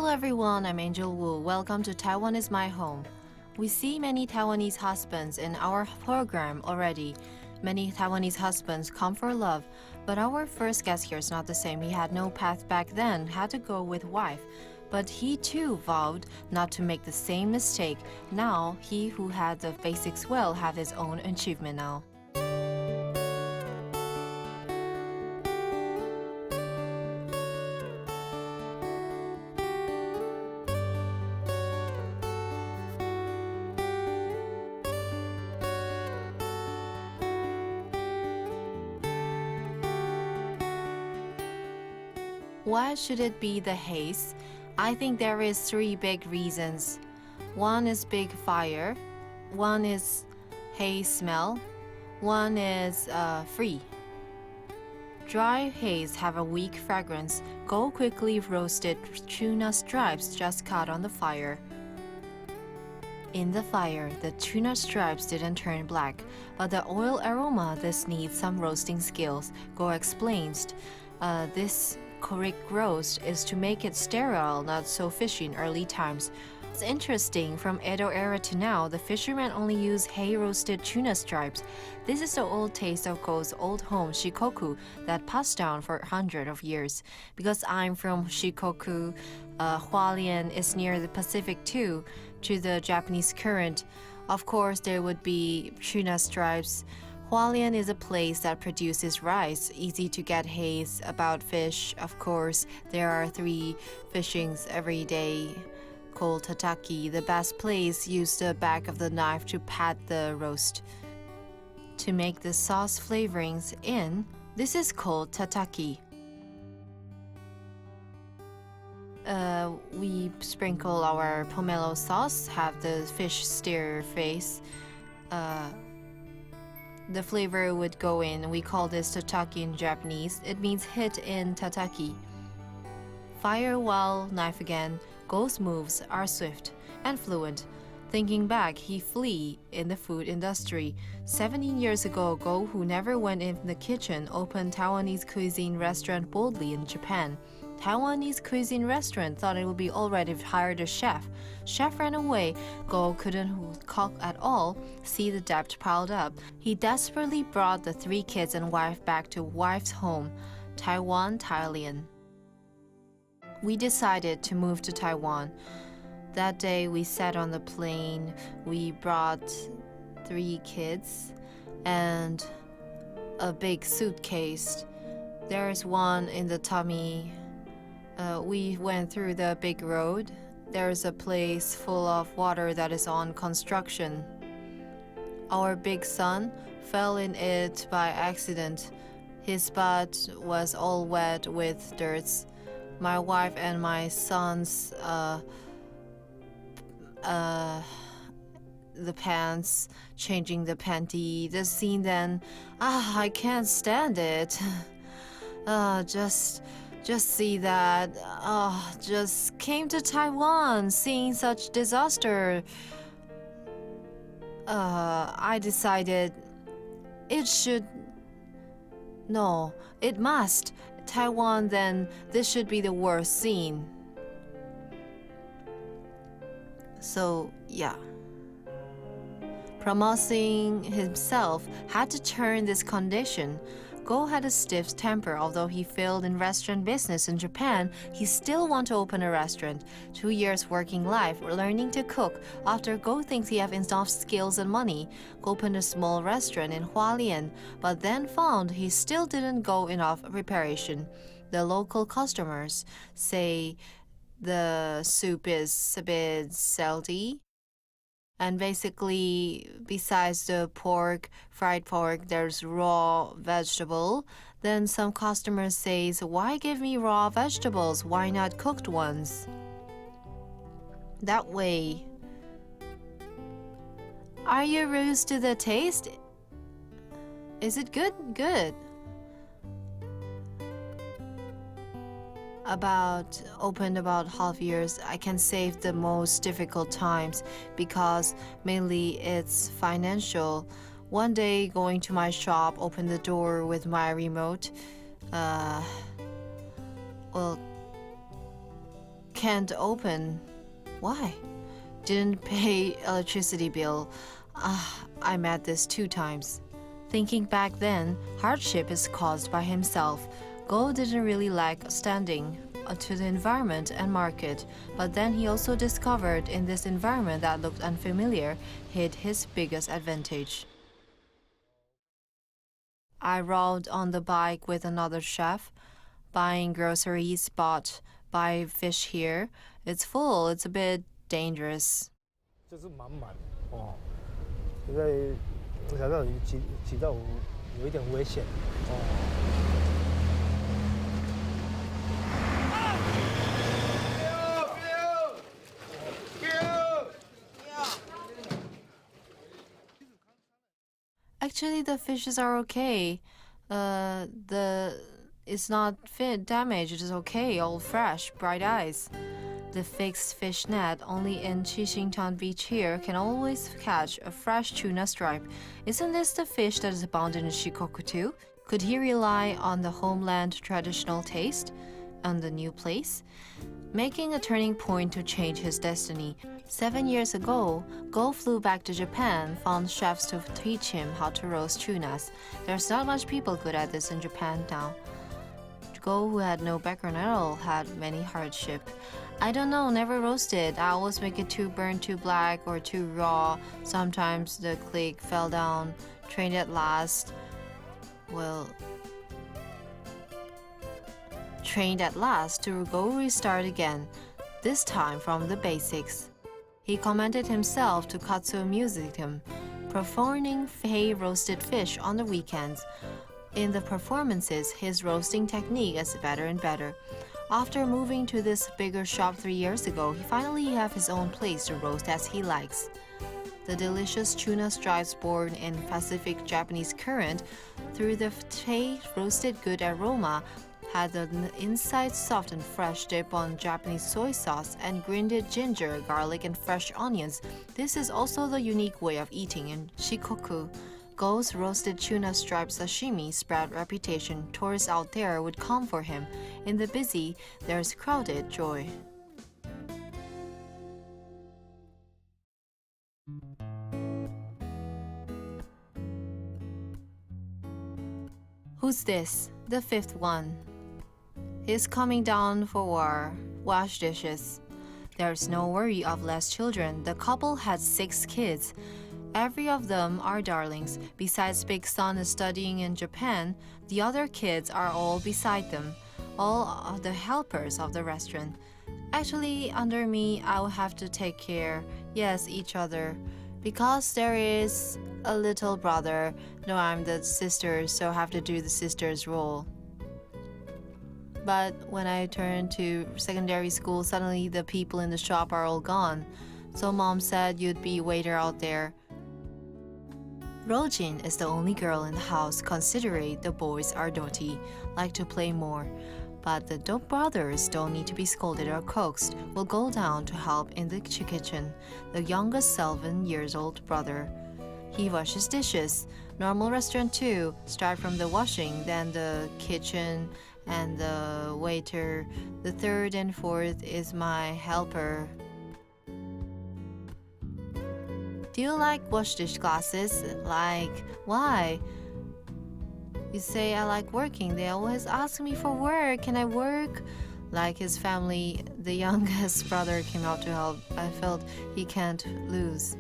Hello everyone, I'm Angel Wu. Welcome to Taiwan is my home. We see many Taiwanese husbands in our program already. Many Taiwanese husbands come for love, but our first guest here is not the same. He had no path back then, had to go with wife. But he too vowed not to make the same mistake. Now, he who had the basics well had his own achievement now. Why should it be the haze? I think there is three big reasons. One is big fire, one is haze smell, one is free. Dry haze have a weak fragrance. Go quickly roasted tuna stripes just cut on the fire. In the fire, the tuna stripes didn't turn black, but the oil aroma, this needs some roasting skills. Go explains. This correct roast is to make it sterile, not so fishy in early times. It's interesting, from Edo era to now, the fishermen only use hay-roasted tuna stripes. This is the old taste of Go's old home, Shikoku, that passed down for hundreds of years. Because I'm from Shikoku, Hualien is near the Pacific too, to the Japanese current. Of course, there would be tuna stripes. Hualien is a place that produces rice, easy to get haze. About fish, of course, there are 3 fishings every day called tataki. The best place use the back of the knife to pat the roast. To make the sauce flavorings in, this is called tataki. We sprinkle our pomelo sauce, have the fish stir face. The flavor would go in. We call this tataki in Japanese. It means hit in tataki. Fire while knife again. Go's moves are swift and fluent. Thinking back, he flee in the food industry. 17 years ago, Go, who never went in the kitchen, opened Taiwanese cuisine restaurant boldly in Japan. Taiwanese cuisine restaurant thought it would be alright if hired a chef. Chef ran away. Go couldn't cook at all. See the debt piled up. He desperately brought the 3 kids and wife back to wife's home, Taiwan, Thailand. We decided to move to Taiwan. That day we sat on the plane. We brought 3 kids and a big suitcase. There's one in the tummy. We went through the big road. There's a place full of water that is on construction. Our big son fell in it by accident. His butt was all wet with dirt. My wife and my son's the pants, changing the panty. The scene then, I can't stand it. Just see that. Just came to Taiwan, seeing such disaster. I decided it must. Taiwan, then this should be the worst scene. So, yeah. Promoting himself had to turn this condition. Go had a stiff temper. Although he failed in restaurant business in Japan, he still wanted to open a restaurant. 2 years working life, learning to cook. After Go thinks he have enough skills and money, Go opened a small restaurant in Hualien, but then found he still didn't go enough preparation. The local customers say the soup is a bit salty. And basically, besides the fried pork, there's raw vegetable. Then some customers says, why give me raw vegetables? Why not cooked ones? That way. Are you used to the taste? Is it good? Good. Opened about half years. I can save the most difficult times because mainly it's financial. One day going to my shop, open the door with my remote. can't open. Why? Didn't pay electricity bill. I met this 2 times. Thinking back then, hardship is caused by himself. Go didn't really like standing to the environment and market, but then he also discovered in this environment that looked unfamiliar hid his biggest advantage. I rode on the bike with another chef, buying groceries, buy fish here. It's full, it's a bit dangerous. 就是满满哦，因为我想到挤到有一点危险哦。Actually, the fishes are okay. It's not damaged. It's okay, all fresh, bright eyes. The fixed fish net only in Qixingtown Beach here can always catch a fresh tuna stripe. Isn't this the fish that is abundant in Shikoku too? Could he rely on the homeland traditional taste on the new place? Making a turning point to change his destiny. 7 years ago, Go flew back to Japan, found chefs to teach him how to roast tunas. There's not much people good at this in Japan now. Go, who had no background at all, had many hardship. I don't know, never roasted. I always make it too burnt, too black, or too raw. Sometimes the click fell down. Trained at last. Trained at last to go restart again, this time from the basics. He commended himself to Katsuo Museum, performing hay roasted fish on the weekends. In the performances, his roasting technique is better and better. After moving to this bigger shop 3 years ago, he finally has his own place to roast as he likes. The delicious tuna stripes born in Pacific Japanese current through the hay roasted good aroma had the inside soft and fresh dip on Japanese soy sauce and grinded ginger, garlic, and fresh onions. This is also the unique way of eating in Shikoku. Go's roasted tuna stripe sashimi spread reputation. Tourists out there would come for him. In the busy, there's crowded joy. Who's this? The 5th one. He's coming down for wash dishes. There's no worry of less children. The couple had 6 kids. Every of them are darlings. Besides big son is studying in Japan, the other kids are all beside them, all of the helpers of the restaurant. Actually, under me, I will have to take care, yes, each other. Because there is a little brother, no, I'm the sister, so I have to do the sister's role. But when I turned to secondary school, suddenly the people in the shop are all gone. So mom said you'd be waiter out there. Rojin is the only girl in the house, considering the boys are naughty, like to play more. But the dope brothers don't need to be scolded or coaxed, will go down to help in the kitchen. The youngest 7 years old brother. He washes dishes. Normal restaurant too. Start from the washing, then the kitchen, and the waiter. The 3rd and 4th is my helper. Do you like wash dish glasses? Like, why? You say I like working. They always ask me for work. Can I work? Like his family, the youngest brother came out to help. I felt he can't lose.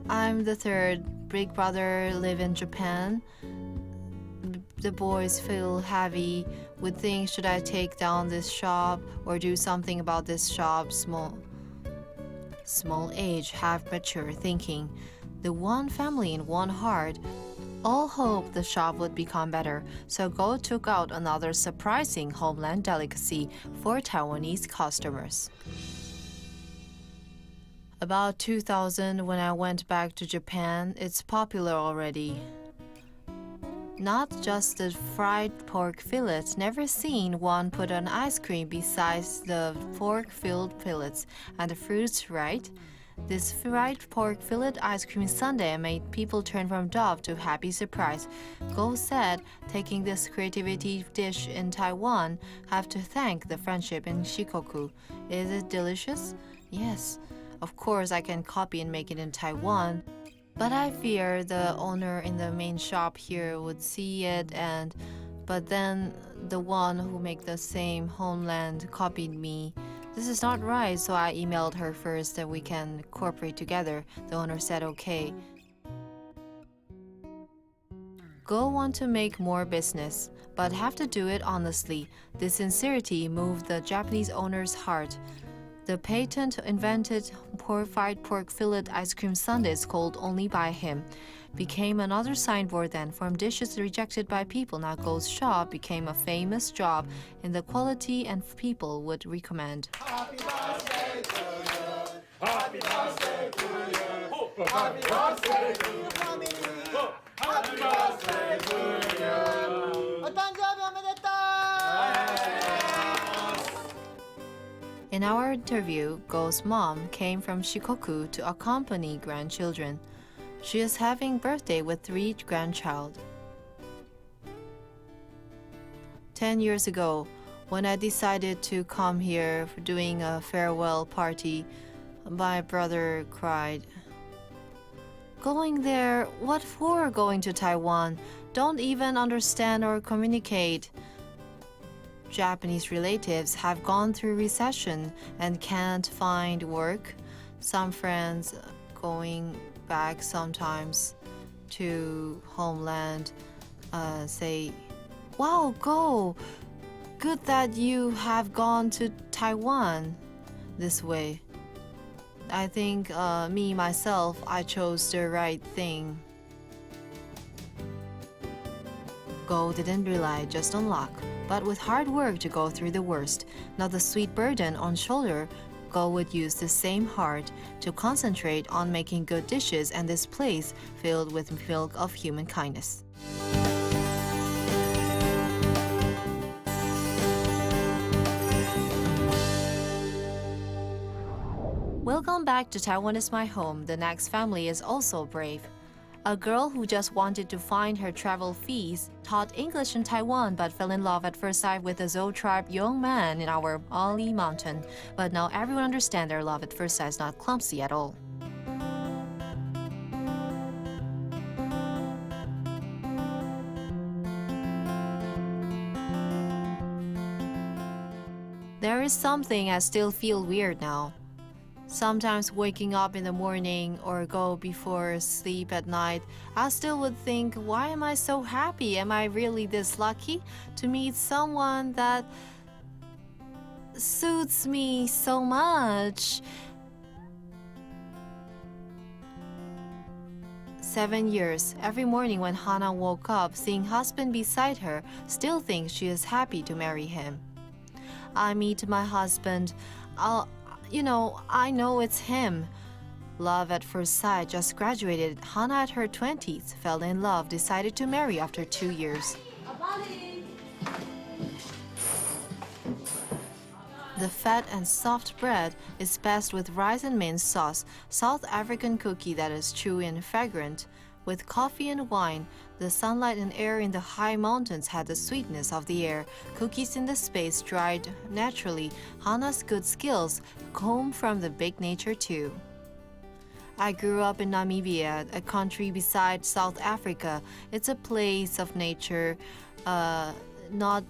I'm the 3rd. Big brother live in Japan. The boys feel heavy, would think, should I take down this shop or do something about this shop? Small age, half mature thinking. The one family in one heart. All hoped the shop would become better, so Go took out another surprising homeland delicacy for Taiwanese customers. About 2000, when I went back to Japan, it's popular already. Not just the fried pork fillets, never seen one put on ice cream besides the pork-filled fillets and the fruits, right? This fried pork fillet ice cream sundae made people turn from dove to happy surprise. Go said, taking this creativity dish in Taiwan, have to thank the friendship in Shikoku. Is it delicious? Yes. Of course, I can copy and make it in Taiwan. But I fear the owner in the main shop here would see it but then the one who make the same homeland copied me. This is not right, so I emailed her first that we can cooperate together. The owner said okay. Go want to make more business, but have to do it honestly. This sincerity moved the Japanese owner's heart. The patent invented fried pork fillet ice cream sundaes called only by him became another signboard then. From dishes rejected by people, now Go's shop became a famous job in the quality and people would recommend. Happy birthday to you. Happy birthday to you. Happy birthday to you, family. Happy birthday to you. お誕生日おめでとう. In our interview, Go's mom came from Shikoku to accompany grandchildren. She is having birthday with 3 grandchild. 10 years ago, when I decided to come here for doing a farewell party, my brother cried. Going there? What for going to Taiwan? Don't even understand or communicate. Japanese relatives have gone through recession and can't find work. Some friends going back sometimes to homeland say, wow, Go! Good that you have gone to Taiwan this way. I think myself, I chose the right thing. Go didn't rely just on luck, but with hard work to go through the worst, not the sweet burden on shoulder. Go would use the same heart to concentrate on making good dishes and this place filled with milk of human kindness. Welcome back to Taiwan is my home. The next family is also brave. A girl who just wanted to find her travel fees, taught English in Taiwan but fell in love at first sight with a Zhou tribe young man in our Ali mountain. But now everyone understands their love at first sight is not clumsy at all. There is something I still feel weird now. Sometimes waking up in the morning or go before sleep at night, I still would think, why am I so happy? Am I really this lucky to meet someone that suits me so much? 7 years, every morning when Hana woke up, seeing husband beside her, still thinks she is happy to marry him. I meet my husband, I know it's him. Love at first sight, just graduated. Hana at her 20s, fell in love, decided to marry after 2 years. The fat and soft bread is best with rice and mint sauce, South African cookie that is chewy and fragrant. With coffee and wine, the sunlight and air in the high mountains had the sweetness of the air. Cookies in the space dried naturally. Hana's good skills come from the big nature too. I grew up in Namibia, a country beside South Africa. It's a place of nature, not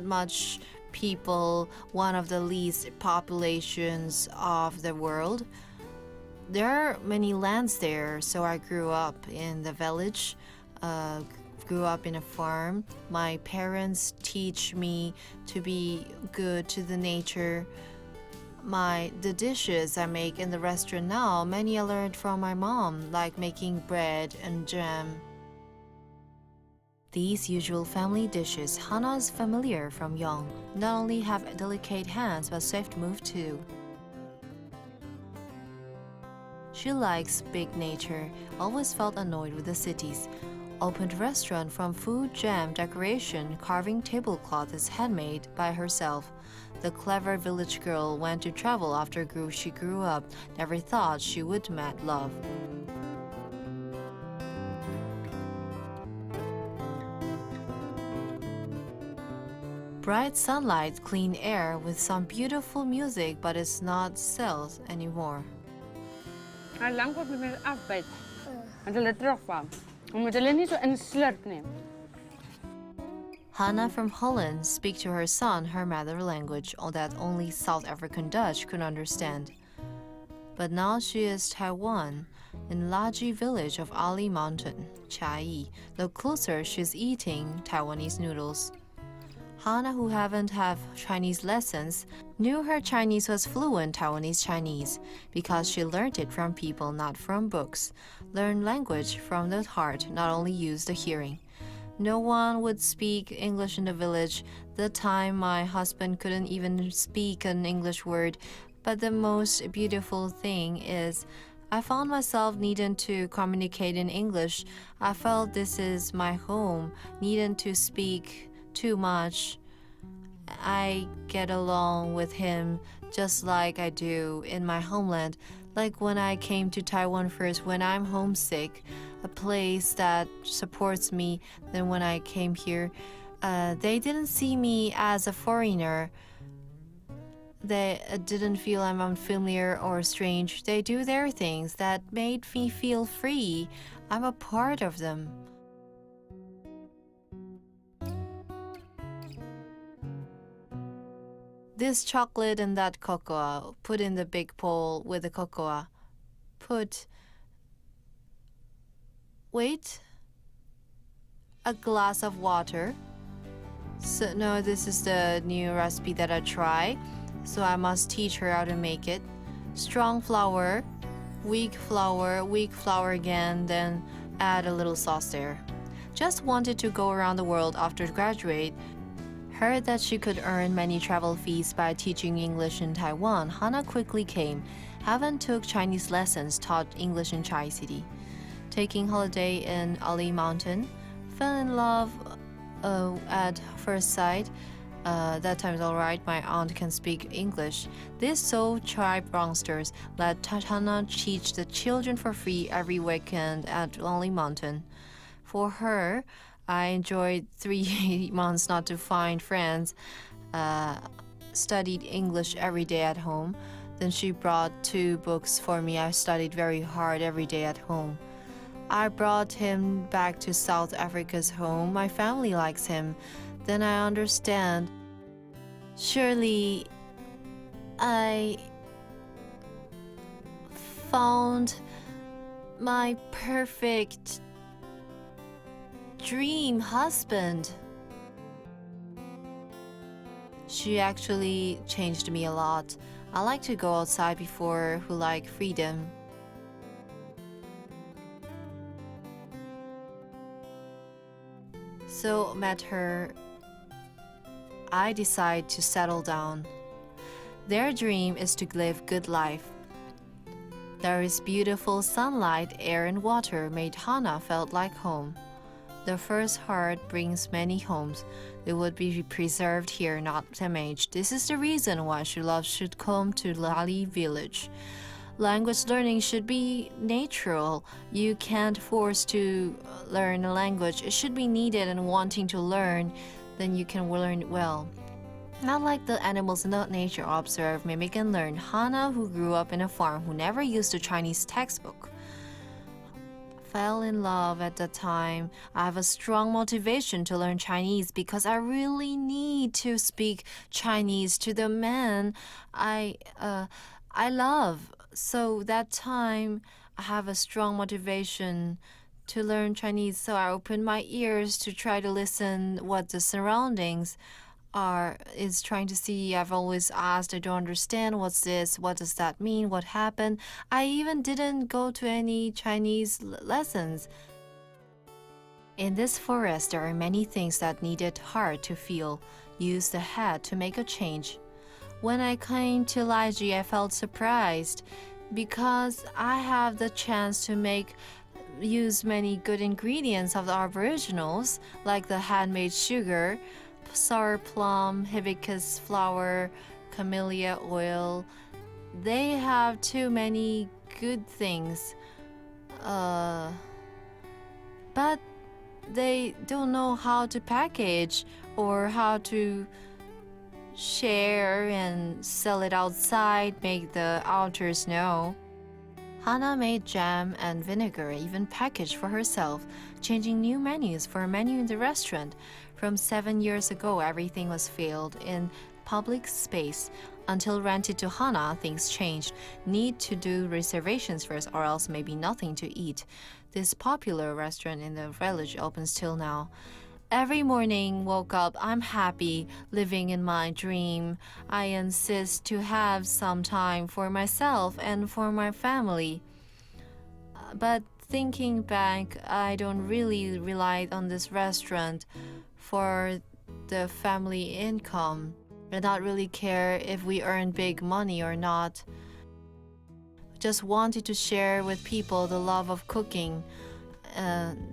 much people, one of the least populations of the world. There are many lands there, so I grew up in the village, grew up in a farm. My parents teach me to be good to the nature. The dishes I make in the restaurant now, many I learned from my mom, like making bread and jam. These usual family dishes, Hana is familiar from young. Not only have delicate hands, but swift move too. She likes big nature, always felt annoyed with the cities. Opened restaurant from food, jam, decoration, carving tablecloth is handmade by herself. The clever village girl went to travel after she grew up, never thought she would meet love. Bright sunlight, clean air with some beautiful music, but it's not sales anymore. Lang wat met mijn afbijt. En de terug kwam. Omdat alleen niet zo een slurp neemt. Hannah from Holland speak to her son her mother language, that only South African Dutch could understand. But now she is Taiwan, in Laji village of Ali Mountain, Chiayi. Look closer, she's eating Taiwanese noodles. Hannah, who haven't had Chinese lessons, knew her Chinese was fluent Taiwanese Chinese because she learned it from people, not from books. Learn language from the heart, not only use the hearing. No one would speak English in the village. The time my husband couldn't even speak an English word. But the most beautiful thing is I found myself needing to communicate in English. I felt this is my home, needing to speak too much. I get along with him just like I do in my homeland. Like when I came to Taiwan first, when I'm homesick, a place that supports me. Then when I came here, they didn't see me as a foreigner. They didn't feel I'm unfamiliar or strange. They do their things that made me feel free. I'm a part of them. This chocolate and that cocoa, put in the big bowl with the cocoa. Wait. A glass of water. So no, this is the new recipe that I try. So I must teach her how to make it. Strong flour, weak flour again, then add a little sauce there. Just wanted to go around the world after graduate. Heard that she could earn many travel fees by teaching English in Taiwan. Hannah quickly came. Haven't took Chinese lessons, taught English in Chai City. Taking holiday in Ali Mountain. Fell in love at first sight. That time's alright, my aunt can speak English. This Seoul tribe youngsters let Hannah teach the children for free every weekend at Ali Mountain. For her, I enjoyed 3 months not to find friends, studied English every day at home. Then she brought 2 books for me. I studied very hard every day at home. I brought him back to South Africa's home. My family likes him. Then I understand. Surely, I found my perfect dream husband. She actually changed me a lot. I like to go outside before who like freedom. So met her, I decide to settle down. Their dream is to live good life. There is beautiful sunlight, air and water made Hannah felt like home. The first heart brings many homes. They would be preserved here, not damaged. This is the reason why she loves should come to Lali village. Language learning should be natural. You can't force to learn a language. It should be needed and wanting to learn, then you can learn it well. Not like the animals in the nature observe, mimic and learn. Hannah, who grew up in a farm, who never used a Chinese textbook, fell in love at the time. I have a strong motivation to learn Chinese because I really need to speak Chinese to the men I love. So that time I have a strong motivation to learn Chinese. So I open my ears to try to listen what the surroundings is trying to see. I've always asked, I don't understand, what's this, what does that mean, what happened. I even didn't go to any Chinese lessons. In this forest, there are many things that needed heart to feel. Use the head to make a change. When I came to Laiji, I felt surprised because I have the chance to use many good ingredients of the aboriginals, like the handmade sugar, sour plum, hibiscus flower, camellia oil. They have too many good things. But they don't know how to package or how to share and sell it outside, make the outers know. Hannah made jam and vinegar, even packaged for herself, changing new menus for a menu in the restaurant. From 7 years ago, everything was filled in public space. Until rented to Hannah, things changed. Need to do reservations first or else maybe nothing to eat. This popular restaurant in the village opens till now. Every morning, woke up, I'm happy, living in my dream. I insist to have some time for myself and for my family. But thinking back, I don't really rely on this restaurant for the family income. I don't really care if we earn big money or not. Just wanted to share with people the love of cooking.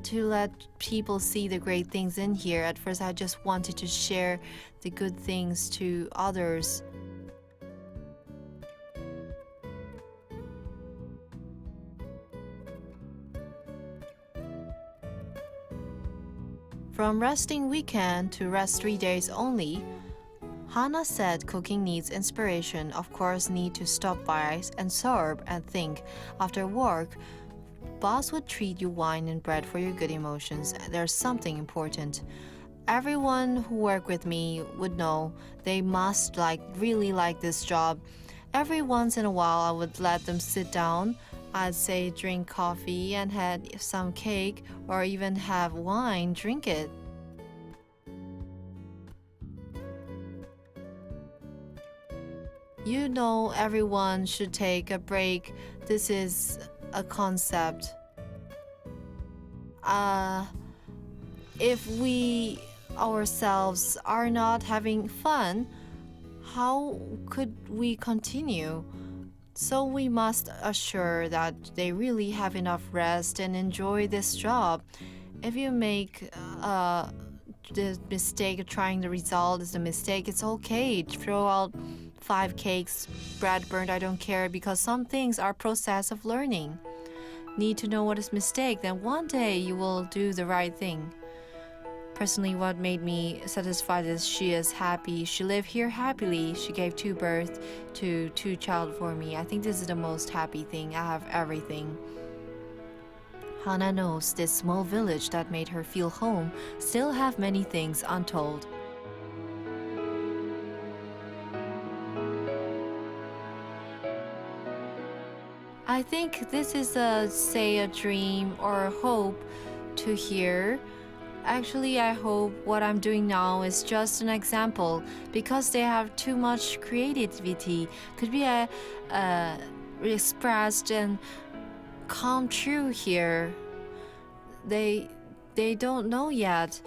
To let people see the great things in here. At first, I just wanted to share the good things to others. From resting weekend to rest 3 days only, Hannah said cooking needs inspiration, of course need to stop by and serve and think. After work, boss would treat you wine and bread for your good emotions. There's something important. Everyone who worked with me would know they must really like this job. Every once in a while, I would let them sit down. I'd say drink coffee and had some cake or even have wine, drink it. You know, everyone should take a break. This is a concept. If we ourselves are not having fun, how could we continue? So we must assure that they really have enough rest and enjoy this job. If you make the mistake of trying the result is a mistake, it's okay. Throw out 5 cakes, bread burned, I don't care, because some things are process of learning. Need to know what is mistake, then one day you will do the right thing. Personally, what made me satisfied is she is happy. She lived here happily. She gave 2 birth to 2 child for me. I think this is the most happy thing. I have everything. Hannah knows this small village that made her feel home still have many things untold. I think this is a dream or a hope to hear. Actually, I hope what I'm doing now is just an example because they have too much creativity. Could be expressed and come true here. They don't know yet.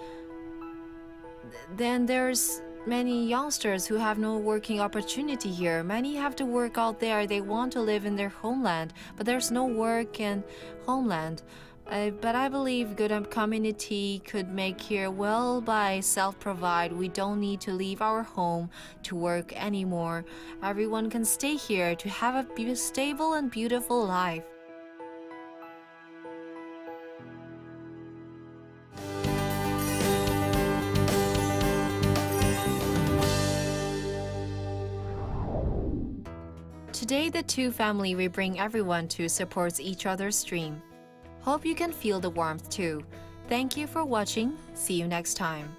Then there's many youngsters who have no working opportunity here. Many have to work out there. They want to live in their homeland, but there's no work in homeland. But I believe good community could make here well by self-provide. We don't need to leave our home to work anymore. Everyone can stay here to have a stable and beautiful life. Today, the 2 family will bring everyone to support each other's dream. Hope you can feel the warmth too. Thank you for watching. See you next time.